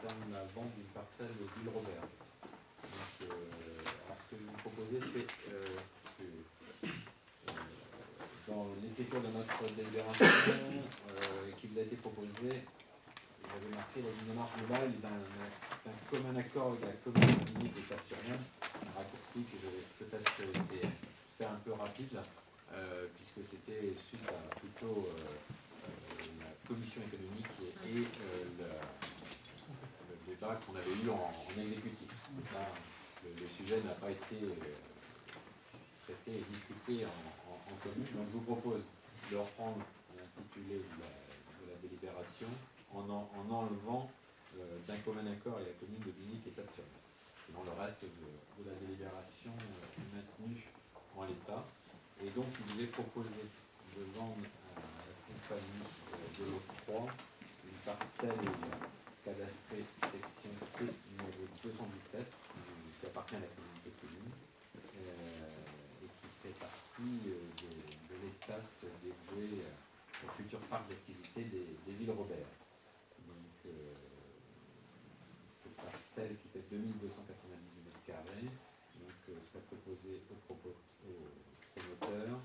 concerne la vente d'une parcelle de Ville-Robert. Donc, alors ce que vous proposez, c'est dans l'écriture de notre délibération qui vous a été proposée, vous avez marqué la démarche globale d'un commun accord avec la commune de Binic et Cap-sur-Yonne, un raccourci que je vais peut-être faire un peu rapide, puisque c'était suite à plutôt la commission économique et le débat qu'on avait eu en exécutif. Là, le sujet n'a pas été traité et discuté en commune, donc je vous propose de reprendre l'intitulé de la délibération en enlevant d'un commun accord avec la commune de Binic et Cap-sur-Yonne. Sinon, le reste de la délibération est maintenu en l'état. Et donc, il vous est proposé de vendre à la compagnie de l'octroi une parcelle cadastrée section C numéro 217 qui appartient à la communauté commune et qui fait partie de l'espace dévoué au futur parc d'activité des îles Robert. Donc, cette parcelle qui fait 2298 mètres carrés, donc ce serait proposé au promoteur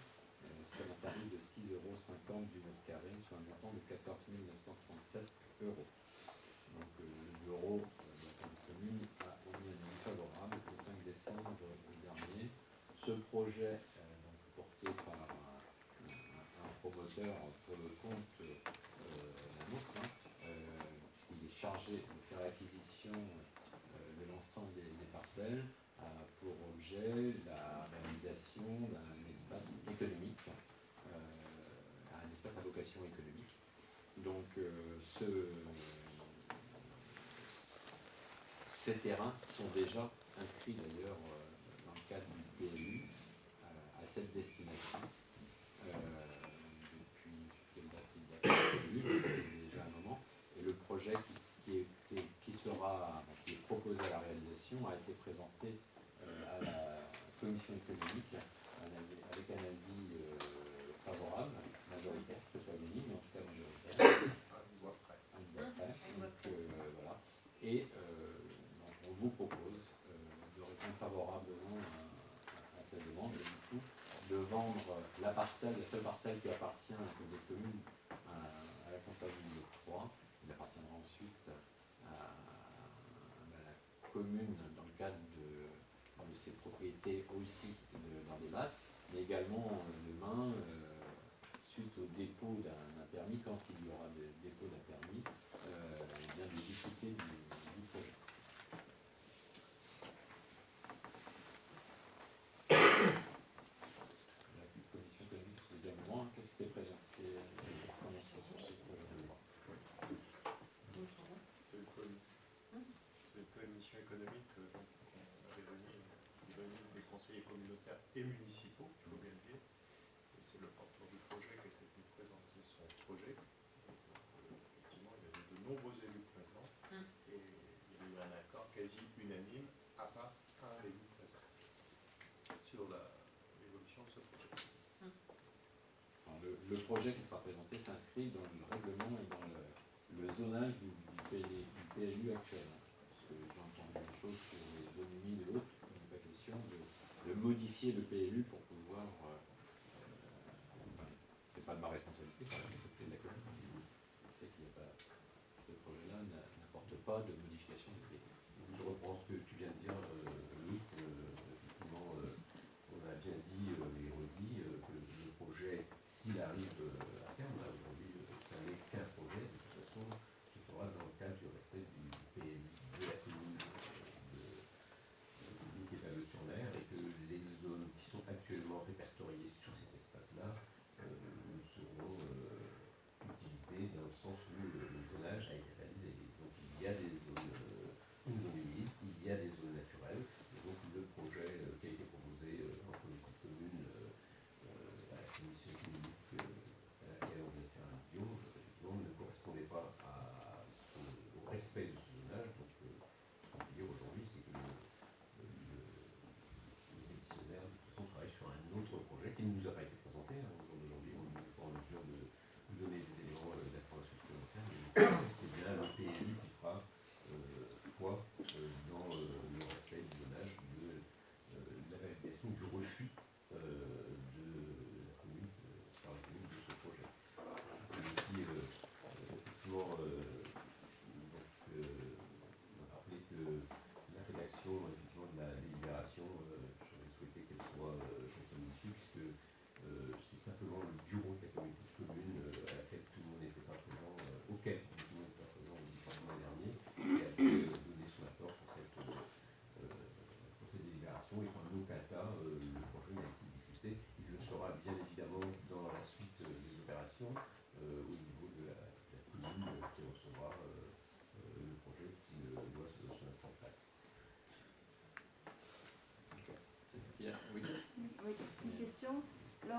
sur un tarif de 6,50 € du mètre carré, sur un montant de 14 937 €. Donc le bureau de la commune a émis un avis favorable le 5 décembre dernier. Ce projet, donc, porté par un promoteur pour le compte d'un autre, qui est chargé de faire l'acquisition de l'ensemble des parcelles, a pour objet la réalisation d'un espace économique, un espace à vocation économique. Donc ces terrains sont déjà inscrits d'ailleurs dans le cadre du PLU à cette destination. Depuis quelle date il date du PLU, depuis déjà un moment. Et le projet qui est proposé à la réalisation a été présenté à la commission économique avec un avis favorable, majoritaire, que ce soit unanime, mais en tout cas majoritaire. Un voix près. Voilà. Et donc on vous propose de répondre favorablement à cette demande et du coup de vendre la seule parcelle qui appartient à la communauté commune à la compagnie de 3. Il appartiendra ensuite à la commune dans le cadre de ses propriétés aussi dans des bacs, mais également demain, suite au dépôt d'un permis, quand il y aura le dépôt d'un permis, bien de discuter du projet. La commission économique, c'est également qu'est-ce qui est présenté sur ce projet de loi. C'est une commission économique on avait réuni des conseillers communautaires et municipaux, il faut bien le dire. Et c'est le porteur du projet qui était venu présenter son projet. Effectivement, il y avait de nombreux élus présents et il y a eu un accord quasi unanime, à part un élu présent, sur l'évolution de ce projet. Alors, le projet qui sera présenté s'inscrit dans le règlement et dans le zonage du PLU actuel. Parce que j'entends des choses sur les zones humides et autres, il n'est pas question de modifier le PLU pour pouvoir. C'est pas de ma responsabilité, c'est la responsabilité de la commune. Je sais qu'il n'y a pas. Ce projet-là n'apporte pas de modification du PLU. Je reprends ce que tu viens de dire, Loïc. Effectivement, on a bien dit et redit que le projet, s'il arrive à terme, là aujourd'hui, ça n'est qu'un projet, de toute façon, se fera dans le cadre du respect du PLU de la commune qui est à Le-sur-Mer, et que les zones qui sont actuellement répertoriées sur cet espace-là seront utilisées dans le sens où le zonage a été réalisé. Donc il y a des zones humides, il y a des zones naturelles, et donc le projet qui a été proposé en comité commune à la commission économique à laquelle on a fait allusion, effectivement, ne correspondait pas au respect de ce zonage. Donc ce qu'on peut dire aujourd'hui, c'est que le pétitionnaire de toute façon travaille sur un autre projet qui ne nous a pas été présenté. Au jour d'aujourd'hui, on n'est pas en mesure de donner des éléments d'information supplémentaires, mais c'est bien le PLU qui fera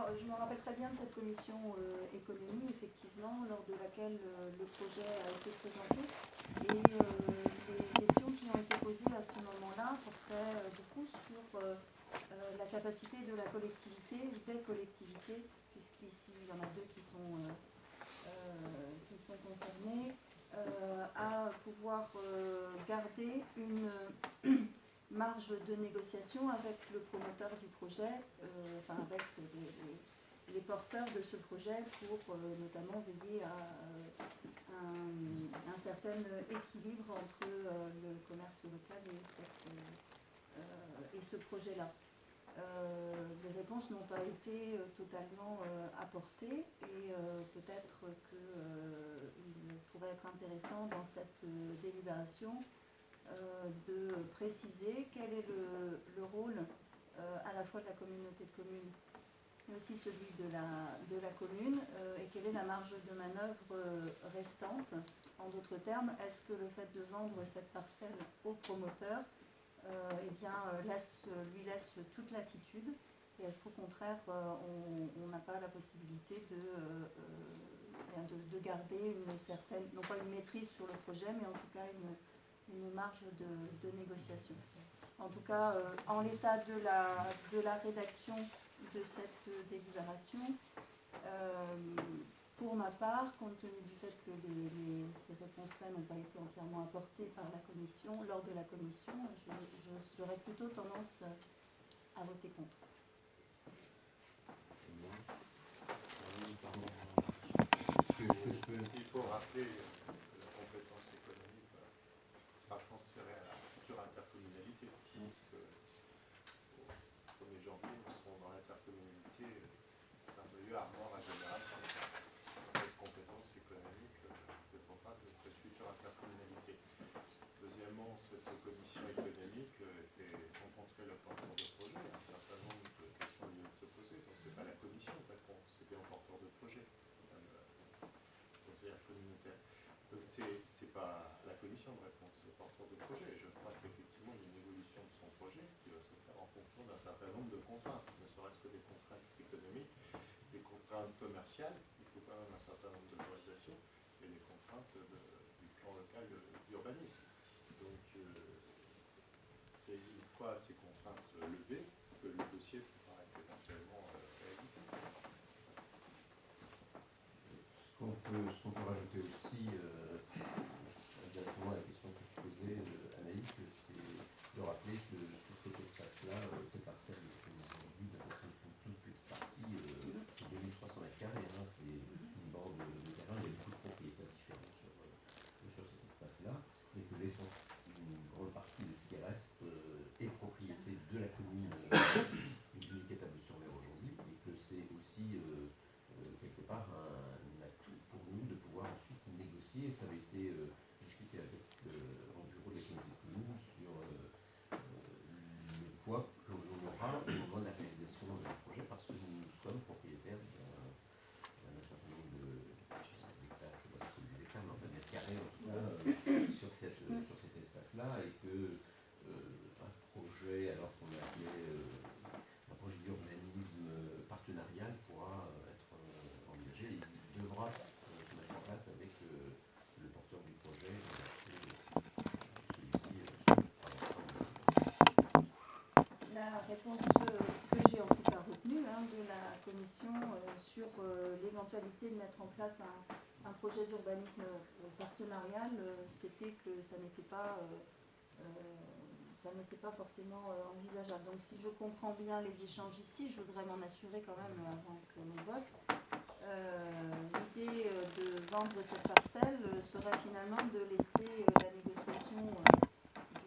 Alors, je me rappelle très bien de cette commission économie, effectivement, lors de laquelle le projet a été présenté. Et les questions qui ont été posées à ce moment-là portaient beaucoup sur la capacité de la collectivité ou des collectivités, puisqu'ici il y en a deux qui sont concernées, à pouvoir garder une marge de négociation avec le promoteur du projet, enfin avec les porteurs de ce projet pour notamment veiller à un certain équilibre entre le commerce local et ce projet-là. Les réponses n'ont pas été totalement apportées et peut-être qu'il pourrait être intéressant dans cette délibération de préciser quel est le rôle à la fois de la communauté de communes mais aussi celui de la commune et quelle est la marge de manœuvre restante. En d'autres termes, est-ce que le fait de vendre cette parcelle au promoteur lui laisse toute latitude et est-ce qu'au contraire on n'a pas la possibilité de garder une certaine, non pas une maîtrise sur le projet, mais en tout cas une marge de négociation. En tout cas, en l'état de la rédaction de cette délibération, pour ma part, compte tenu du fait que ces réponses-là n'ont pas été entièrement apportées par la commission, lors de la commission, j'aurais plutôt tendance à voter contre. Il faut rappeler que la compétence économique sera transférée à la future intercommunalité. Donc, au 1er janvier, nous serons dans l'intercommunalité Saint-Brieuc, Armand, Agglomération. Cette compétence économique dépendra de cette future intercommunalité. Deuxièmement, cette commission économique était rencontrée le porteur de projet. Un certain nombre de questions lui ont été posées. Donc, ce n'est pas la commission qui répond, c'était un porteur de projet. Communautaire. Donc c'est pas la commission de réponse, c'est le porteur de projet. Je crois qu'effectivement il y a une évolution de son projet qui va se faire en fonction d'un certain nombre de contraintes, ne serait-ce que des contraintes économiques, des contraintes commerciales, il faut quand même un certain nombre d'autorisations, et des contraintes du plan local d'urbanisme. Donc c'est une fois ces contraintes levées que le dossier pourra être éventuellement réalisé. Ce qu'on peut rajouter aussi, directement à la question que tu posais, Anaïs, c'est de rappeler que sur cet espace-là, ces parcelles aujourd'hui, de façon toute petite partie, c'est 2300 mètres carrés, hein, c'est une bande de terrain, il y a beaucoup de propriétaires différents sur cet espace-là, mais que une grande partie de ce qui reste est propriété de la commune Villiers-Quétable-sur-Mer aujourd'hui, et que c'est aussi quelque part un atout pour nous de pouvoir ensuite négocier. Ça avait été discuté avec en bureau des comités de communes sur le poids que l'on aura au moment de la réalisation du projet, parce que nous sommes propriétaires d'un certain nombre d'hectares, je ne sais pas si c'est des hectares, mais en mètres carrés en tout cas, sur cet espace-là, et que un projet, alors qu'on a appelé un projet d'urbanisme partenarial, pourra être envisagé. Il devra se mettre en place avec le porteur du projet, celui-ci. La réponse que j'ai en tout cas retenue de la commission sur l'éventualité de mettre en place un projet d'urbanisme partenarial, c'était que ça n'était pas forcément envisageable. Donc si je comprends bien les échanges ici, je voudrais m'en assurer quand même avant que l'on vote. L'idée de vendre cette parcelle serait finalement de laisser la négociation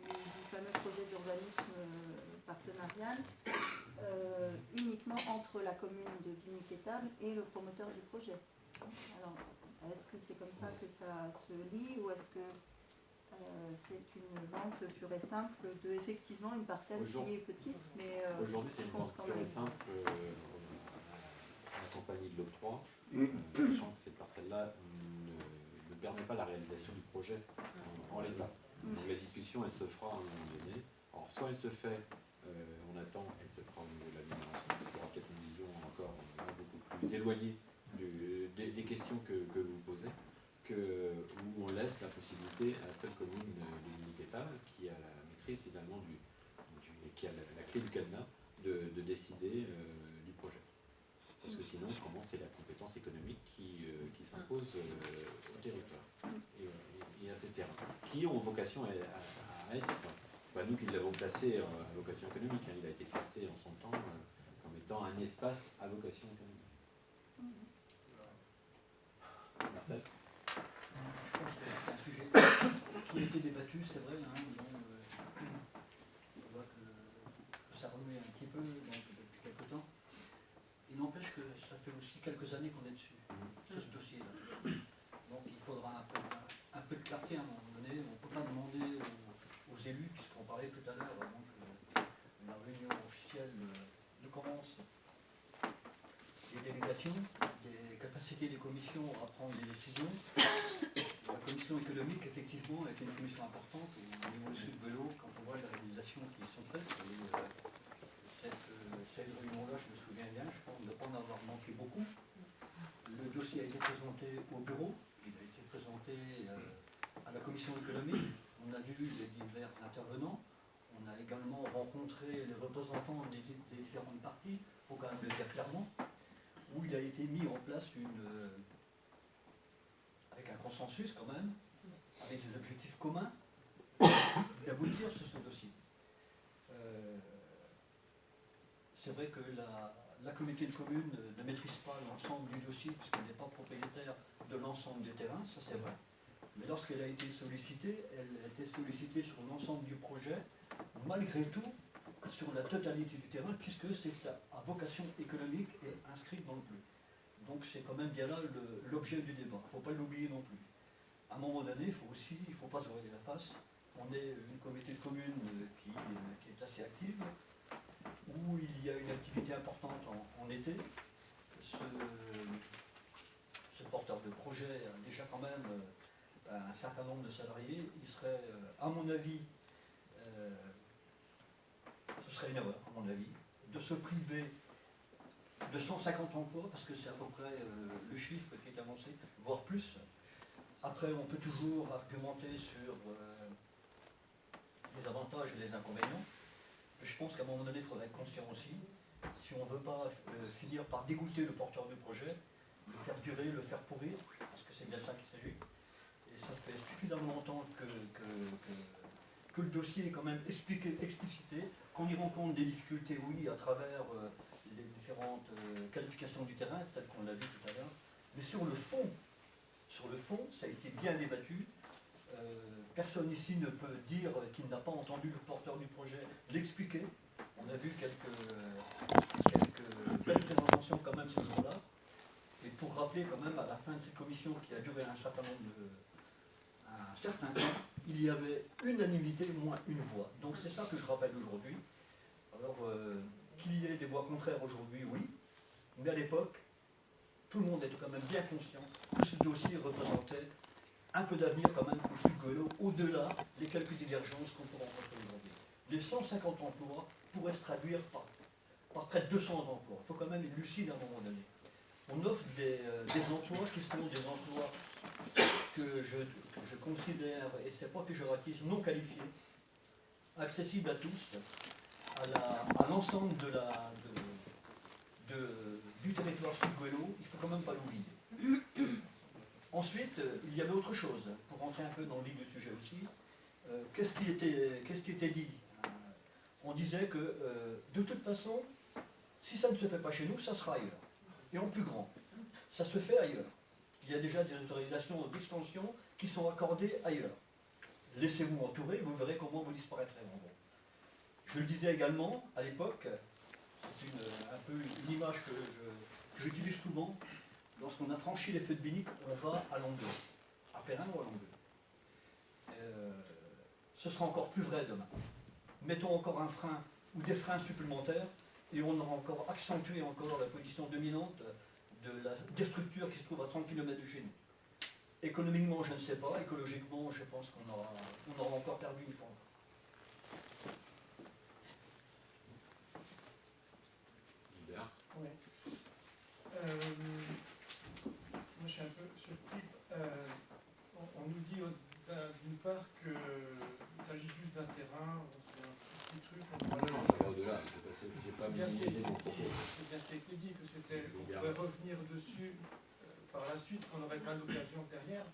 du fameux projet d'urbanisme partenarial uniquement entre la commune de Villiers-Quétable et le promoteur du projet. Alors, est-ce que c'est comme ça que ça se lit ou est-ce que c'est une vente pure et simple de effectivement une parcelle qui est petite, mais aujourd'hui c'est une vente pure et simple accompagnée de l'octroi, sachant que cette parcelle-là ne permet pas la réalisation du projet en l'état. Donc la discussion elle se fera à un moment donné. Alors soit elle se fait, on attend, elle se fera au niveau de l'administration, il y aura peut-être une vision un encore beaucoup plus éloigné des questions que vous posez, où on laisse la possibilité à la seule commune de l'Unique-État, qui a la maîtrise finalement qui a la clé du cadenas, de décider du projet. Parce que sinon, autrement, c'est la compétence économique qui s'impose au territoire et à ces terrains, qui ont vocation à être, pas nous qui l'avons placé à vocation économique, hein, il a été classé en son temps comme étant un espace à vocation économique. Marcel ? Je pense que c'est un sujet qui a été débattu, c'est vrai, hein, on voit que ça remue un petit peu depuis quelques temps. Il n'empêche que ça fait aussi quelques années qu'on est dessus, sur ce dossier-là. Donc il faudra un peu de clarté à un moment donné. On ne peut pas demander aux élus, puisqu'on parlait tout à l'heure, avant que la réunion officielle ne commence, des délégations, des capacités des commissions à prendre des décisions. La commission économique, effectivement, est une commission importante au niveau du sud de l'eau, quand on voit les réalisations qui sont faites. Et cette réunion-là, je me souviens bien, je pense ne pas en avoir manqué beaucoup. Le dossier a été présenté au bureau, il a été présenté à la commission économique, on a vu les divers intervenants, on a également rencontré les représentants des différentes parties, il faut quand même le dire clairement, où il a été mis en place avec un consensus quand même, avec des objectifs communs, d'aboutir sur ce dossier. C'est vrai que la communauté de communes ne maîtrise pas l'ensemble du dossier puisqu'elle n'est pas propriétaire de l'ensemble des terrains, ça c'est vrai. Mais lorsqu'elle a été sollicitée, elle a été sollicitée sur l'ensemble du projet, malgré tout, sur la totalité du terrain, puisque c'est à vocation économique et inscrit dans le bleu. Donc c'est quand même bien là l'objet du débat. Il ne faut pas l'oublier non plus. À un moment donné, il ne faut pas se voiler la face. On est une communauté de communes qui est assez active, où il y a une activité importante en été. Ce porteur de projet a déjà quand même un certain nombre de salariés. Il serait, à mon avis, ce serait une erreur, à mon avis, de se priver de 150 emplois, parce que c'est à peu près le chiffre qui est avancé, voire plus. Après, on peut toujours argumenter sur les avantages et les inconvénients. Je pense qu'à un moment donné, il faudrait être conscient aussi, si on ne veut pas finir par dégoûter le porteur du projet, le faire durer, le faire pourrir, parce que c'est bien ça qu'il s'agit. Et ça fait suffisamment longtemps que le dossier est quand même explicité, qu'on y rencontre des difficultés, oui, à travers les différentes qualifications du terrain, tel qu'on l'a vu tout à l'heure, mais sur le fond, ça a été bien débattu. Personne ici ne peut dire qu'il n'a pas entendu le porteur du projet l'expliquer. On a vu quelques belles présentations quand même ce jour-là. Et pour rappeler quand même à la fin de cette commission qui a duré un certain temps, il y avait unanimité, moins une voix. Donc c'est ça que je rappelle aujourd'hui. Alors qu'il y ait des voix contraires aujourd'hui, oui, mais à l'époque, tout le monde était quand même bien conscient que ce dossier représentait un peu d'avenir quand même pour le Sud-Goëlo, au-delà des quelques divergences qu'on peut rencontrer aujourd'hui. Les 150 emplois pourraient se traduire par près de 200 emplois. Il faut quand même être lucide à un moment donné. On offre des emplois qui sont des emplois que je considère, et c'est pas péjoratif, non qualifiés, accessibles à tous, à l'ensemble du territoire Sud-Goëlo, il ne faut quand même pas l'oublier. Ensuite, il y avait autre chose, pour rentrer un peu dans le vif du sujet aussi. Qu'est-ce qui était dit? On disait que, de toute façon, si ça ne se fait pas chez nous, ça sera ailleurs. Et en plus grand. Ça se fait ailleurs. Il y a déjà des autorisations d'extension qui sont accordées ailleurs. Laissez-vous entourer, vous verrez comment vous disparaîtrez en gros. Je le disais également, à l'époque, c'est un peu une image que j'utilise souvent. Lorsqu'on a franchi les feux de Binic, on va à Languedoc, à Perrin ou à Languedoc. Ce sera encore plus vrai demain. Mettons encore un frein ou des freins supplémentaires et on aura encore accentué encore la position dominante des structures qui se trouvent à 30 km de chez nous. Économiquement, je ne sais pas. Écologiquement, je pense qu'on aura encore perdu une fois. Hubert. Oui. on nous dit d'une part qu'il s'agit juste d'un terrain, c'est un petit truc. Non, ça va au-delà. J'ai pas C'est bien ce qui a été minimisé mon propos. dit, que c'était, on pourrait revenir dessus par la suite, qu'on aurait plein d'occasions derrière.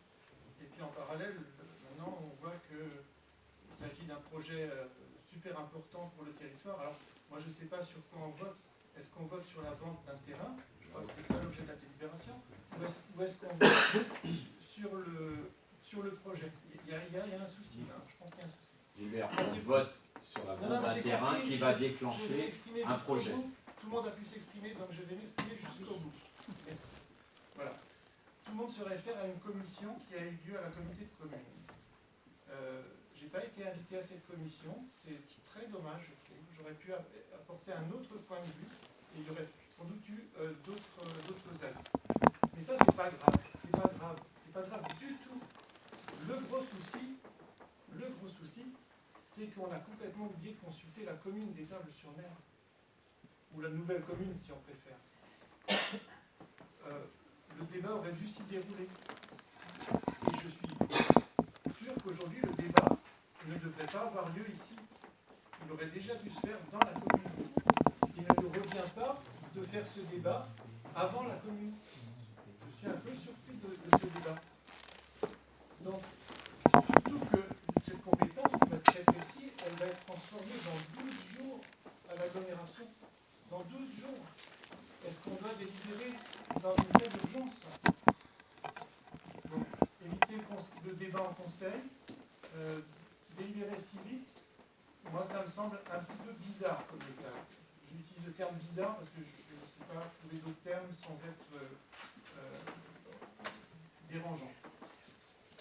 Et puis en parallèle, maintenant, on voit qu'il s'agit d'un projet super important pour le territoire. Alors, moi, je ne sais pas sur quoi on vote. Est-ce qu'on vote sur la vente d'un terrain? Je crois que c'est ça l'objet de la délibération. Ou est-ce qu'on vote sur le projet? Il y a un souci là. Je pense qu'il y a un souci. Gilbert, on vote sur la vente d'un terrain qui va déclencher un projet. Tout le monde a pu s'exprimer, donc je vais m'exprimer jusqu'au bout. Merci. Voilà. Tout le monde se réfère à une commission qui a eu lieu à la communauté de communes. Je n'ai pas été invité à cette commission, c'est très dommage, je trouve. J'aurais pu apporter un autre point de vue et il y aurait sans doute eu d'autres avis. Mais ça, c'est pas grave, c'est pas grave, c'est pas grave du tout. Le gros souci, c'est qu'on a complètement oublié de consulter la commune d'Étable-sur-Mer, ou la nouvelle commune si on préfère. Le débat aurait dû s'y dérouler. Et je suis sûr qu'aujourd'hui, le débat ne devrait pas avoir lieu ici. Il aurait déjà dû se faire dans la commune. Il ne nous revient pas de faire ce débat avant la commune. Je suis un peu surpris de ce débat. Donc, surtout que cette compétence qui va être faite ici, elle va être transformée dans 12 jours à l'agglomération. Dans 12 jours. Est-ce qu'on doit délibérer dans une telle urgence? Donc, éviter le débat en conseil, délibérer si vite, moi ça me semble un petit peu bizarre comme état. J'utilise le terme bizarre parce que je ne sais pas trouver d'autres termes sans être dérangeant.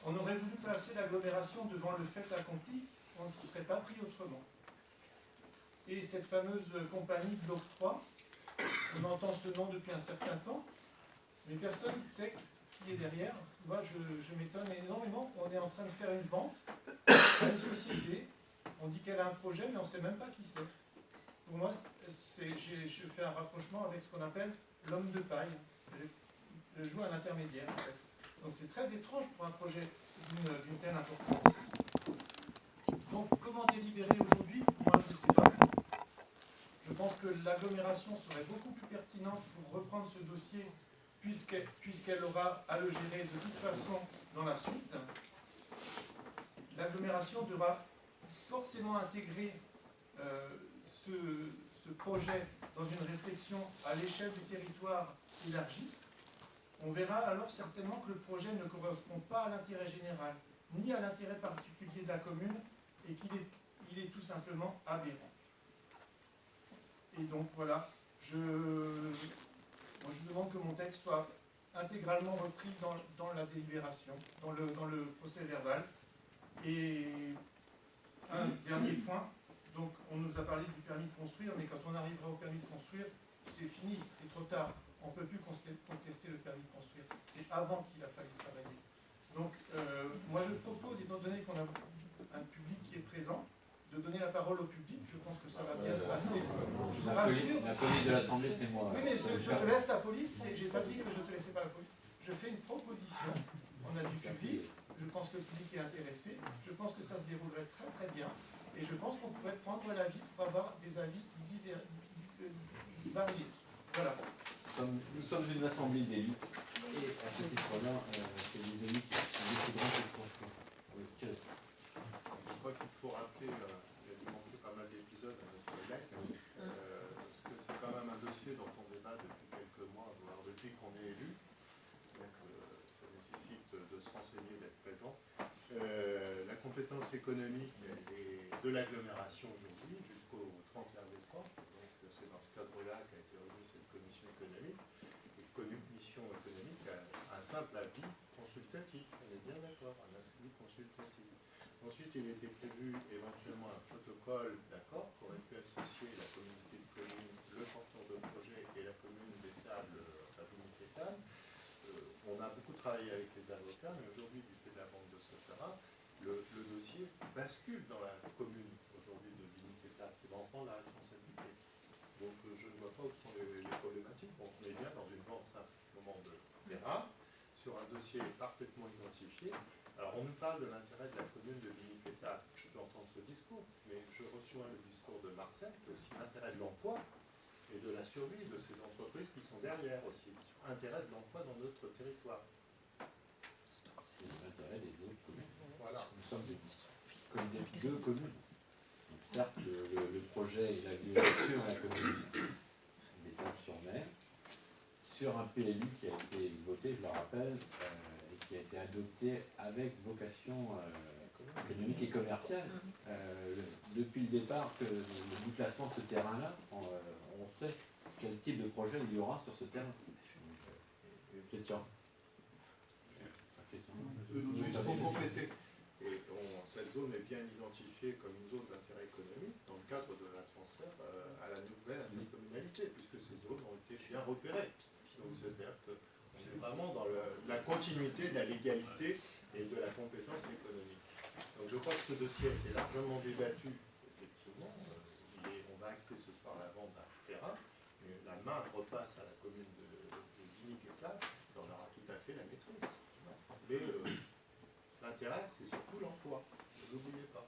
On aurait voulu placer l'agglomération devant le fait accompli, on ne s'y serait pas pris autrement. Et cette fameuse compagnie de l'octroi, on entend ce nom depuis un certain temps, mais personne ne sait qui est derrière. Moi, je m'étonne énormément. On est en train de faire une vente à une société. On dit qu'elle a un projet, mais on ne sait même pas qui c'est. Pour moi, je fais un rapprochement avec ce qu'on appelle l'homme de paille. Je joue un intermédiaire, en fait. Donc c'est très étrange pour un projet d'une telle importance. Donc, comment délibérer aujourd'hui? Moi, je ne sais pas. Je pense que l'agglomération serait beaucoup plus pertinente pour reprendre ce dossier puisqu'elle aura à le gérer de toute façon dans la suite. L'agglomération devra forcément intégrer ce projet dans une réflexion à l'échelle du territoire élargi. On verra alors certainement que le projet ne correspond pas à l'intérêt général, ni à l'intérêt particulier de la commune, et qu'il est tout simplement aberrant. Et donc voilà, je demande que mon texte soit intégralement repris dans la délibération, dans le procès verbal. Et un dernier point, donc on nous a parlé du permis de construire, mais quand on arrivera au permis de construire, c'est fini, c'est trop tard. On ne peut plus contester le permis de construire. C'est avant qu'il a fallu travailler. Donc moi je propose, étant donné qu'on a un public qui est présent, de donner la parole au public. Je pense que ça va bien se passer. Je vous rassure. La police de l'Assemblée, c'est moi. Oui, mais je te laisse la police. J'ai pas dit que je ne te laissais pas la police. Je fais une proposition. On a du public. Je pense que le public est intéressé. Je pense que ça se déroulerait très très bien. Et je pense qu'on pourrait prendre l'avis pour avoir des avis variés. Voilà. Nous sommes une assemblée d'élus. Et à ce titre-là, c'est des élus qui sont décideront cette construire. Je crois qu'il faut rappeler, il a dû manquer pas mal d'épisodes à notre collègue, parce que c'est quand même un dossier dont on débat depuis quelques mois, voire depuis qu'on est élu. Donc ça nécessite de se renseigner, d'être présent. La compétence économique est de l'agglomération aujourd'hui jusqu'au 31 décembre. Donc c'est dans ce cadre-là qu'a été réunie cette commission économique. Et commission économique a un simple avis consultatif. On est bien d'accord, un avis consultatif. Ensuite, il était prévu éventuellement un protocole d'accord qui aurait pu associer la communauté de communes, le porteur de projet et la commune d'Étable, la commune d'Étable. On a beaucoup travaillé avec les avocats, mais aujourd'hui, du fait de la vente de ce terrain, le dossier bascule dans la commune aujourd'hui de Vigny-Étable qui va en prendre la responsabilité. Donc je ne vois pas où sont les problématiques. Donc, on est bien dans une vente simple au moment de terrain, sur un dossier parfaitement identifié. Alors on nous parle de l'intérêt de la commune de Vigny-Pétard. Je peux entendre ce discours, mais je rejoins le discours de Marcel, qui est aussi l'intérêt de l'emploi et de la survie de ces entreprises qui sont derrière aussi. Intérêt de l'emploi dans notre territoire. C'est l'intérêt des autres communes. Voilà. Nous sommes deux communes. Donc, certes, le projet il a lieu sur la commune d'Étampes-sur-Mer, sur un PLU qui a été voté, je le rappelle, et qui a été adopté avec vocation économique et commerciale. Depuis le départ, que le déplacement de ce terrain-là, on sait quel type de projet il y aura sur ce terrain. Question. Juste pour compléter, cette zone est bien identifiée comme une zone d'intérêt économique dans le cadre de la transfert à la nouvelle intercommunalité, puisque ces zones ont été bien repérées. Donc c'est-à-dire qu'on est vraiment dans la continuité de la légalité et de la compétence économique. Donc je crois que ce dossier a été largement débattu, effectivement. On va acter ce soir la vente d'un terrain, mais la main repasse à la commune de Vigny-Pétard, on aura tout à fait la maîtrise. Mais l'intérêt, c'est surtout l'emploi. Ne l'oubliez pas.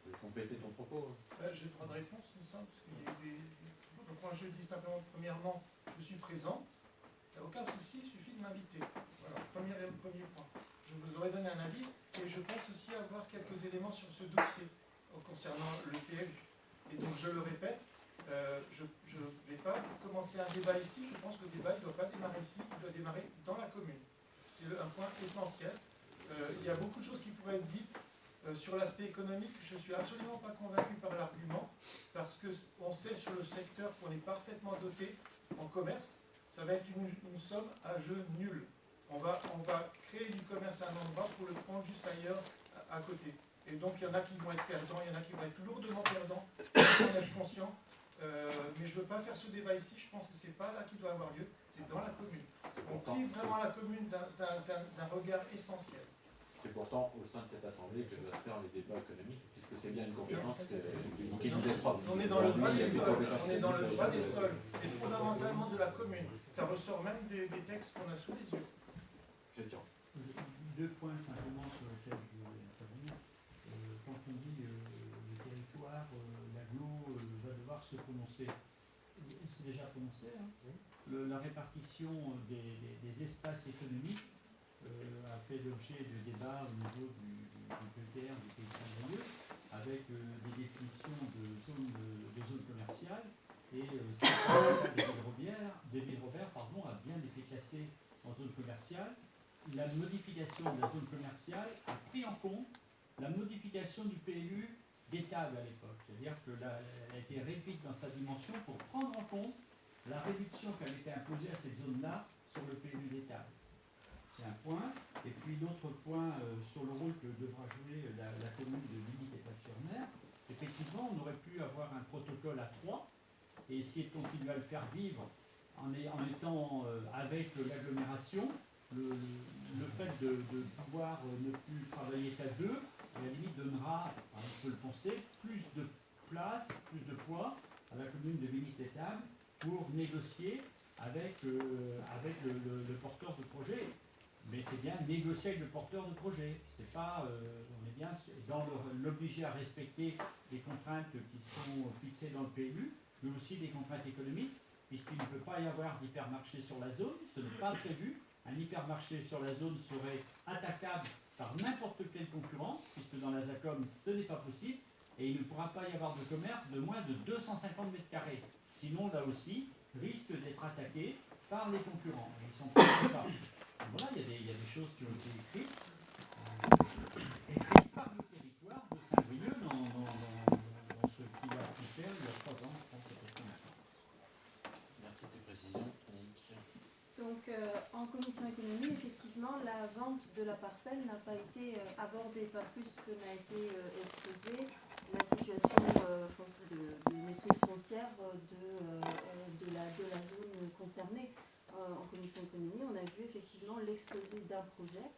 Tu veux compléter ton propos? J'ai pas de réponse, c'est ça, parce qu'il y a eu des... Donc moi je dis simplement, premièrement, je suis présent. Il n'y a aucun souci, il suffit de m'inviter. Voilà, premier point. Je vous aurais donné un avis, et je pense aussi avoir quelques éléments sur ce dossier concernant le PLU. Et donc je le répète, je ne vais pas commencer un débat ici, je pense que le débat ne doit pas démarrer ici, il doit démarrer dans la commune. C'est un point essentiel. Il y a beaucoup de choses qui pourraient être dites sur l'aspect économique. Je ne suis absolument pas convaincu par l'argument, parce qu'on sait sur le secteur qu'on est parfaitement doté en commerce. Ça va être une somme à jeu nul. On va créer du commerce à un endroit pour le prendre juste ailleurs, à côté. Et donc il y en a qui vont être perdants, il y en a qui vont être lourdement perdants, sans en être conscients. Mais je ne veux pas faire ce débat ici, je pense que ce n'est pas là qu'il doit avoir lieu, c'est dans la commune. On prive vraiment la commune d'un regard essentiel. C'est pourtant au sein de cette assemblée que doivent se faire les débats économiques, puisque c'est bien une compétence qui nous est propre. On est dans le droit des sols, on est dans le droit des sols. C'est fondamentalement de la commune. Ça ressort même des textes qu'on a sous les yeux. Question. Deux points simplement sur lesquels je voulais intervenir. Quand on dit le territoire, l'agglo va devoir se prononcer, il s'est déjà prononcé. Hein. La répartition des espaces économiques a fait l'objet de débats au niveau du PTR, du Pays de Saint-Brieuc, avec des définitions de zones commerciales. Et c'est de Ville-Robert a bien été classé en zone commerciale. La modification de la zone commerciale a pris en compte la modification du PLU d'Étable à l'époque. C'est-à-dire qu'elle a été réduite dans sa dimension pour prendre en compte la réduction qui avait été imposée à cette zone-là sur le PLU d'Étable. C'est un point. Et puis l'autre point sur le rôle que devra jouer la commune de Vigny-Pétard-sur-Mer. Effectivement, on aurait pu avoir un protocole à 3 et essayer de continuer à le faire vivre en étant avec l'agglomération. Le fait de pouvoir ne plus travailler qu'à 2, à la limite donnera, on peut le penser, plus de place, plus de poids à la commune de Vigny-Pétard pour négocier avec le porteur de projet. Mais c'est bien négocier avec le porteur de projet. C'est pas, on est bien dans l'obliger à respecter les contraintes qui sont fixées dans le PLU, mais aussi des contraintes économiques, puisqu'il ne peut pas y avoir d'hypermarché sur la zone, ce n'est pas prévu. Un hypermarché sur la zone serait attaquable par n'importe quel concurrent, puisque dans la ZACOM, ce n'est pas possible, et il ne pourra pas y avoir de commerce de moins de 250 mètres carrés. Sinon, là aussi, risque d'être attaqué par les concurrents. Ils sont pas capables. Voilà, il y a des choses qui ont été écrites par le territoire de Saint-Brieuc dans ce qu'il a pu faire il y a 3 ans, je pense, à peu près maintenant. Merci de ces précisions. Donc, en commission économie, effectivement, la vente de la parcelle n'a pas été abordée, pas plus que n'a été exposée la situation de maîtrise foncière de la zone concernée. En commission économie, on a vu effectivement l'exposé d'un projet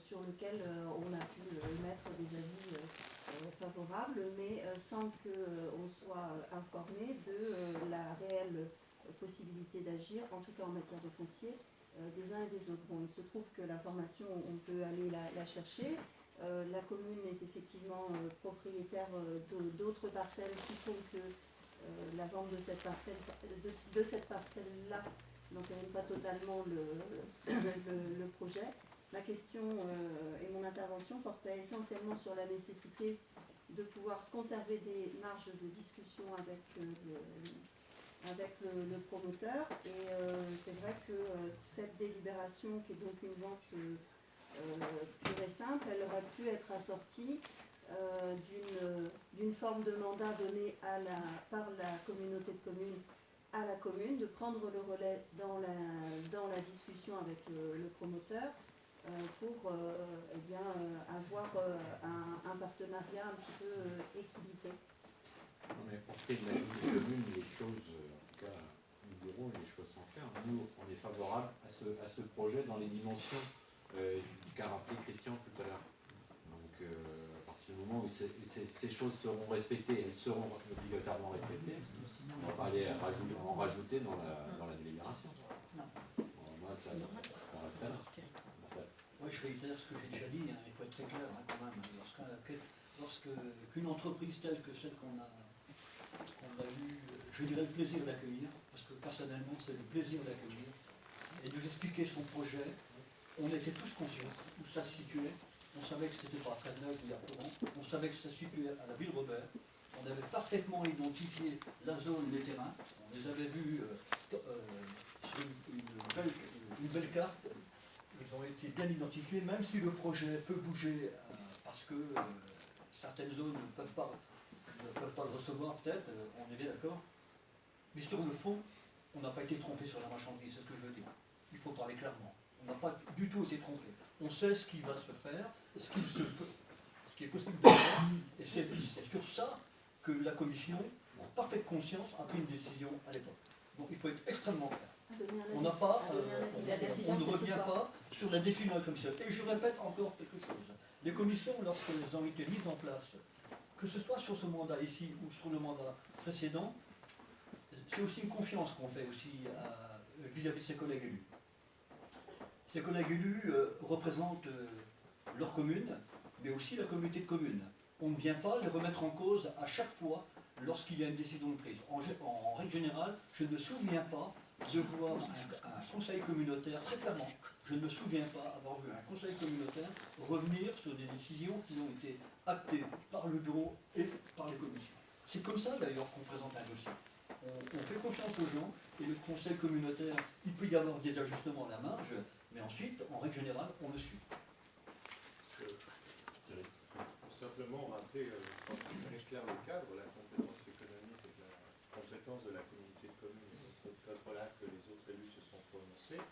sur lequel on a pu mettre des avis favorables, mais sans qu'on soit informé de la réelle possibilité d'agir, en tout cas en matière de foncier, des uns et des autres. Bon, il se trouve que l'information, on peut aller la chercher. La commune est effectivement propriétaire d'autres parcelles qui font que la vente de cette parcelle-là n'entérine pas totalement le projet. Ma question et mon intervention portait essentiellement sur la nécessité de pouvoir conserver des marges de discussion avec le promoteur. Et c'est vrai que cette délibération, qui est donc une vente pure et simple, elle aurait pu être assortie d'une forme de mandat donné par la communauté de communes à la commune, de prendre le relais dans la discussion avec le promoteur pour avoir un partenariat un petit peu équilibré. Non, mais pour ce qui est de la commune, les choses, en tout cas, nous verrons, les choses sont claires. Nous, on est favorable à ce projet dans les dimensions qu'a rappelé Christian tout à l'heure. Donc, à partir du moment où ces choses seront respectées, elles seront obligatoirement respectées. On va pas aller en rajouter dans la délibération. Non. Bon, moi, ça reste là. Oui, je réitère ce que j'ai déjà dit, il faut être très clair quand même. Lorsqu'une entreprise telle que celle qu'on a eu, je dirais le plaisir d'accueillir, parce que personnellement c'est le plaisir d'accueillir, et de nous expliquer son projet, on était tous conscients où ça se situait, on savait que c'était pas très neuf ou Courant, on savait que ça se situait à la ville Robert, on avait parfaitement identifié la zone, les terrains, on les avait vus sur une belle carte. Ils ont été bien identifiés, même si le projet peut bouger parce que certaines zones ne peuvent pas le recevoir, peut-être, on est bien d'accord. Mais sur le fond, on n'a pas été trompé sur la marchandise, c'est ce que je veux dire. Il faut parler clairement. On n'a pas du tout été trompé. On sait ce qui va se faire, ce qui est possible de faire, et c'est sur ça que la commission, en parfaite conscience, a pris une décision à l'époque. Donc il faut être extrêmement clair. On n'a pas, on ne revient pas sur la décision de la commission. Et je répète encore quelque chose. Les commissions, lorsqu'elles ont été mises en place, que ce soit sur ce mandat ici ou sur le mandat précédent, c'est aussi une confiance qu'on fait aussi vis-à-vis de ses collègues élus. Ces collègues élus représentent leur commune, mais aussi la communauté de communes. On ne vient pas les remettre en cause à chaque fois lorsqu'il y a une décision de prise. En règle générale, je ne me souviens pas de voir un conseil communautaire, très clairement, je ne me souviens pas avoir vu un conseil communautaire revenir sur des décisions qui ont été actées par le bureau et par les commissions. C'est comme ça d'ailleurs qu'on présente un dossier. On fait confiance aux gens et le conseil communautaire, il peut y avoir des ajustements à la marge, mais ensuite, en règle générale, on le suit. Simplement rappeler, je pense que c'est très clair le cadre, la compétence économique et la compétence de la communauté de communes. C'est dans ce cadre-là que les autres élus se sont prononcés.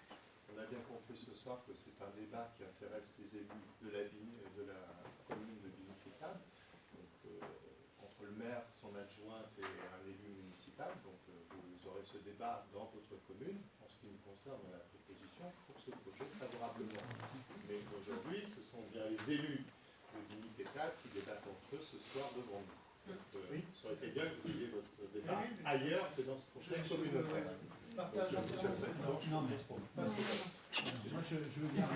On a bien compris ce soir que c'est un débat qui intéresse les élus de la commune de Biniquetab, donc entre le maire, son adjointe et un élu municipal. Donc vous aurez ce débat dans votre commune. En ce qui nous concerne, la proposition pour ce projet favorablement. Mais aujourd'hui, ce sont bien les élus de Biniquetab qui débattent entre eux ce soir devant nous. Donc, ça aurait été bien que vous ayez votre débat ailleurs que dans ce conseil communautaire. Monsieur le Président, moi je veux bien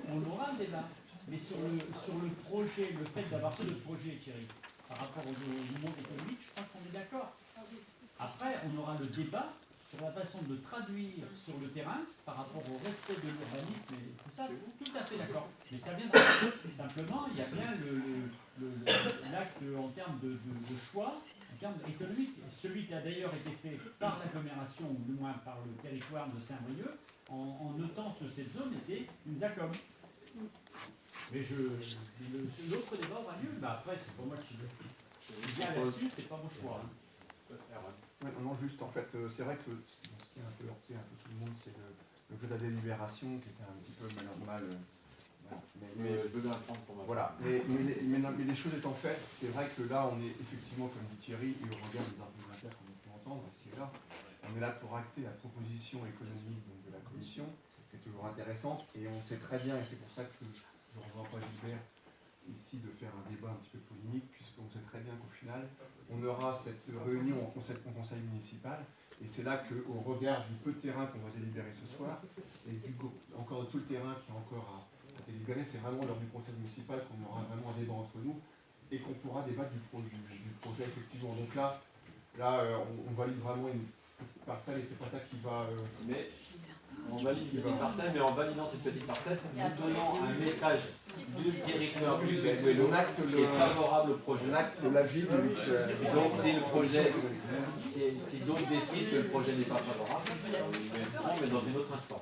on aura un débat, mais sur le projet, le fait d'avoir ce projet, Thierry, par rapport au monde économique, je crois qu'on est d'accord. Après, on aura le débat sur la façon de traduire sur le terrain par rapport au respect de l'urbanisme et tout ça, tout à fait d'accord. Mais ça viendra. Simplement, il y a bien l'acte en termes de choix, en termes économiques. Celui qui a d'ailleurs été fait par l'agglomération, ou du moins par le territoire de Saint-Brieuc, en notant que cette zone était une ZACOM. Mais l'autre débat aura lieu. Bah après, c'est pas moi qui le dis là-dessus, c'est pas mon choix. Ouais, non, juste en fait, c'est vrai que ce qui a un peu heurté un peu tout le monde, c'est le jeu de la délibération qui était un petit peu mal. Mais je veux bien prendre pour ma voilà, mais les choses étant faites, c'est vrai que là, on est effectivement, comme dit Thierry, et au regard des argumentaires qu'on a pu entendre ici et là, on est là pour acter la proposition économique donc, de la commission, qui est toujours intéressante, et on sait très bien, et c'est pour ça que je renvoie pas Gilbert ici de faire un débat un petit peu polémique, puisqu'on sait très bien qu'au final, on aura cette réunion en conseil municipal Et c'est là qu'au regard du peu de terrain qu'on va délibérer ce soir, et encore de tout le terrain qui est encore à délibérer, c'est vraiment lors du conseil municipal qu'on aura vraiment un débat entre nous et qu'on pourra débattre du projet effectivement. Donc là on valide vraiment une petite parcelle et c'est pas ça qui va... Mais on valide cette petite parcelle, mais en validant cette petite parcelle, nous donnons un message du directeur du vélo qui est favorable au projet. On acte l'avis de Donc si le projet, si d'autres décident que le projet n'est pas favorable, on met dans une autre instance.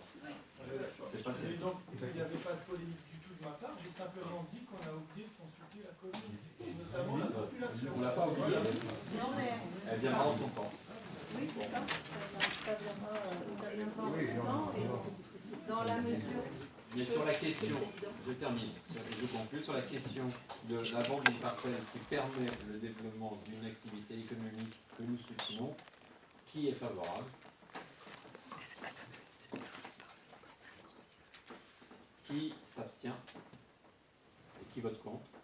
C'est pas Et donc, il n'y avait pas de polémique du tout de ma part, j'ai simplement dit qu'on a oublié de consulter la commune, et notamment la population. On l'a pas oublié. Non, mais Elle viendra en son temps. oui, c'est ça. Ça viendra en même temps. Et dans la mesure. Mais sur la question, je termine, je conclue, sur la question de la vente d'une parcelle qui permet le développement d'une activité économique que nous soutenons, qui est favorable? Qui s'abstient? Et qui vote contre?